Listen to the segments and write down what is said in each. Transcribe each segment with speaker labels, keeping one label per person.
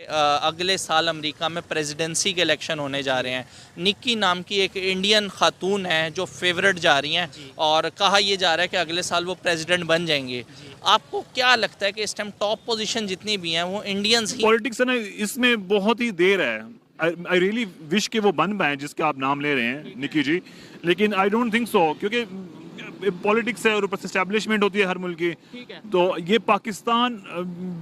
Speaker 1: अगले साल अमेरिका में प्रेसिडेंसी के इलेक्शन होने जा रहे हैं। निक्की नाम की एक इंडियन खातून है जो फेवरेट जा रही हैं और कहा यह जा रहा है कि अगले साल वो प्रेसिडेंट बन जाएंगे। आपको क्या लगता है कि इस टाइम टॉप पोजीशन जितनी भी हैं वो इंडियंस ही?
Speaker 2: पॉलिटिक्स है ना, इसमें बहुत ही देर है। आई रियली विश कि वो बन पाए जिसका आप नाम ले रहे हैं निक्की जी, लेकिन आई डोंट थिंक सो, क्योंकि पॉलिटिक्स है और ऊपर से एस्टैब्लिशमेंट होती है हर मुल्क की। तो ये पाकिस्तान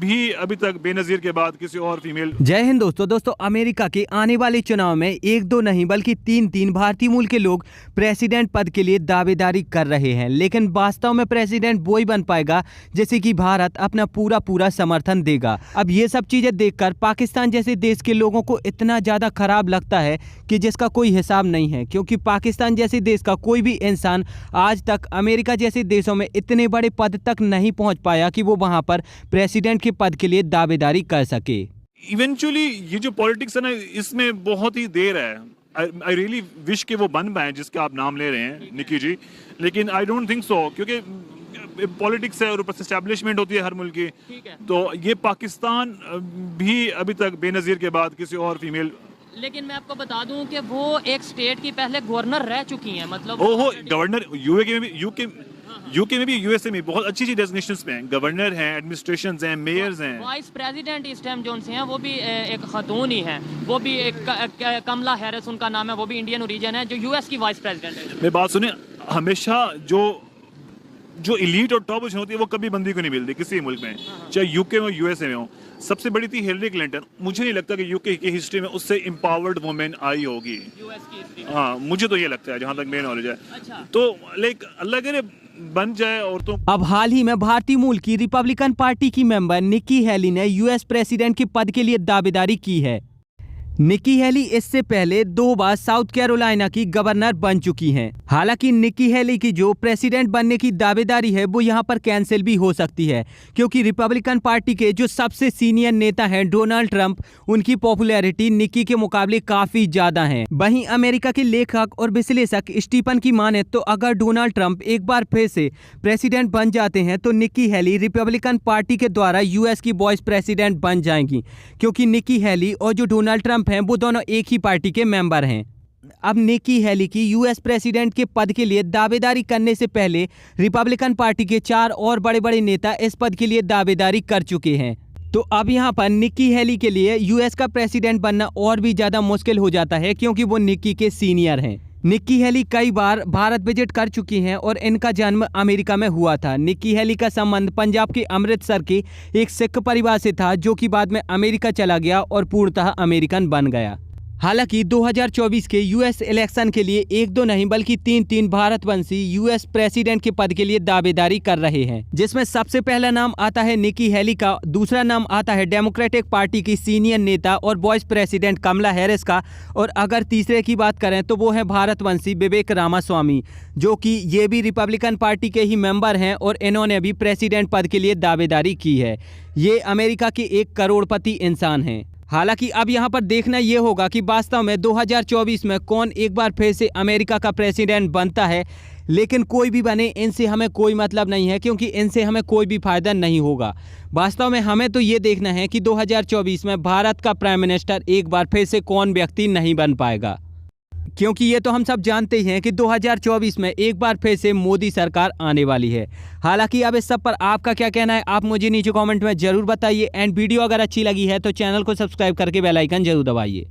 Speaker 2: भी अभी तक बेनजीर के बाद किसी और फीमेल।
Speaker 3: जय हिंद दोस्तों अमेरिका के आने वाले चुनाव में एक दो नहीं बल्कि तीन भारतीय मूल के लोग प्रेसिडेंट पद के लिए दावेदारी कर रहे हैं, लेकिन वास्तव में प्रेसिडेंट वो ही बन पाएगा जैसे कि भारत अपना पूरा समर्थन देगा। अब ये सब चीजें देखकर पाकिस्तान जैसे देश के लोगों को इतना ज्यादा खराब लगता है कि जिसका कोई हिसाब नहीं है, क्योंकि पाकिस्तान जैसे देश का कोई भी इंसान आज तक अमेरिका जैसे देशों में इतने बड़े पद तक नहीं पहुंच पाया कि वो वहां पर प्रेसिडेंट के पद के लिए दावेदारी कर सके।
Speaker 2: इवेंचुअली ये जो पॉलिटिक्स है ना, इसमें बहुत ही देर है। आई रियली विश कि वो बन पाए जिसका आप नाम ले रहे हैं निक्की जी, लेकिन आई डोंट थिंक सो, क्योंकि पॉलिटिक्स है और ऊपर से एस्टैब्लिशमेंट होती है हर मुल्क की। तो ये पाकिस्तान भी अभी तक बेनजीर के बाद किसी और फीमेल।
Speaker 4: लेकिन मैं आपको बता दूं कि वो एक स्टेट की पहले गवर्नर रह चुकी हैं, मतलब
Speaker 2: ओहो, गवर्नर यूके में भी यूएसए में बहुत अच्छी डेजिग्नेशंस पे हैं, गवर्नर हैं, एडमिनिस्ट्रेशंस हैं, मेयर्स हैं।
Speaker 4: वाइस प्रेसिडेंट इस टाइम जो हैं वो भी एक खातून ही हैं, वो भी एक कमला हैरिस उनका नाम है, वो भी इंडियन ओरिजिन है, जो यूएस की वाइस प्रेसिडेंट है।
Speaker 2: मेरी बात सुने, हमेशा जो इलीट और टॉप पोजीशन होती है वो कभी बंदी को नहीं मिलती किसी मुल्क में, चाहे यूके में यूएसए में हो। सबसे बड़ी थी हिलरी क्लिंटन। मुझे नहीं लगता कि यूके की हिस्ट्री में उससे एम्पावर्ड वुमेन आई होगी
Speaker 4: यूएस की हिस्ट्री।
Speaker 2: हाँ, मुझे तो ये लगता है जहां तक मेरी नॉलेज है।
Speaker 4: अच्छा।
Speaker 2: तो लाइक अल्लाह करे बन जाए औरतों।
Speaker 3: अब हाल ही में भारतीय मूल की रिपब्लिकन पार्टी की मेंबर निक्की हेली ने यूएस प्रेसिडेंट के पद के लिए दावेदारी की है। निक्की हेली इससे पहले 2 बार साउथ कैरोलिना की गवर्नर बन चुकी हैं। हालांकि निक्की हेली की जो प्रेसिडेंट बनने की दावेदारी है वो यहां पर कैंसिल भी हो सकती है, क्योंकि रिपब्लिकन पार्टी के जो सबसे सीनियर नेता हैं डोनाल्ड ट्रंप, उनकी पॉपुलैरिटी निक्की के मुकाबले काफी ज्यादा है। वहीं अमेरिका के लेखक और विश्लेषक स्टीफन की माने तो अगर डोनाल्ड ट्रंप एक बार फिर से प्रेसिडेंट बन जाते हैं तो निक्की हेली रिपब्लिकन पार्टी के द्वारा यूएस की वाइस प्रेसिडेंट बन जाएंगी, क्योंकि निक्की हेली और जो डोनाल्ड ट्रंप हैं वो दोनों एक ही पार्टी के मेंबर हैं। अब निक्की हेली की यूएस प्रेसिडेंट के पद के लिए दावेदारी करने से पहले रिपब्लिकन पार्टी के 4 और बड़े नेता इस पद के लिए दावेदारी कर चुके हैं। तो अब यहाँ पर निक्की हेली के लिए यूएस का प्रेसिडेंट बनना और भी ज्यादा मुश्किल हो जाता है, क्योंकि वो निक्की के सीनियर हैं। निक्की हेली कई बार भारत विजिट कर चुकी हैं और इनका जन्म अमेरिका में हुआ था। निक्की हेली का संबंध पंजाब के अमृतसर के एक सिख परिवार से था, जो कि बाद में अमेरिका चला गया और पूर्णतः अमेरिकन बन गया। हालांकि 2024 के यूएस इलेक्शन के लिए एक दो नहीं बल्कि तीन भारतवंशी यूएस प्रेसिडेंट के पद के लिए दावेदारी कर रहे हैं, जिसमें सबसे पहला नाम आता है निक्की हेली का, दूसरा नाम आता है डेमोक्रेटिक पार्टी की सीनियर नेता और वाइस प्रेसिडेंट कमला हैरिस का, और अगर तीसरे की बात करें तो वो है भारतवंशी विवेक रामास्वामी, जो कि ये भी रिपब्लिकन पार्टी के ही मेंबर हैं और इन्होंने भी प्रेसिडेंट पद के लिए दावेदारी की है। ये अमेरिका के 1 करोड़पति इंसान हैं। हालांकि अब यहाँ पर देखना ये होगा कि वास्तव में 2024 में कौन एक बार फिर से अमेरिका का प्रेसिडेंट बनता है, लेकिन कोई भी बने इनसे हमें कोई मतलब नहीं है, क्योंकि इनसे हमें कोई भी फायदा नहीं होगा। वास्तव में हमें तो ये देखना है कि 2024 में भारत का प्राइम मिनिस्टर एक बार फिर से कौन व्यक्ति नहीं बन पाएगा, क्योंकि ये तो हम सब जानते ही हैं कि 2024 में एक बार फिर से मोदी सरकार आने वाली है। हालांकि अब इस सब पर आपका क्या कहना है आप मुझे नीचे कमेंट में जरूर बताइए, एंड वीडियो अगर अच्छी लगी है तो चैनल को सब्सक्राइब करके बेल आइकन जरूर दबाइए।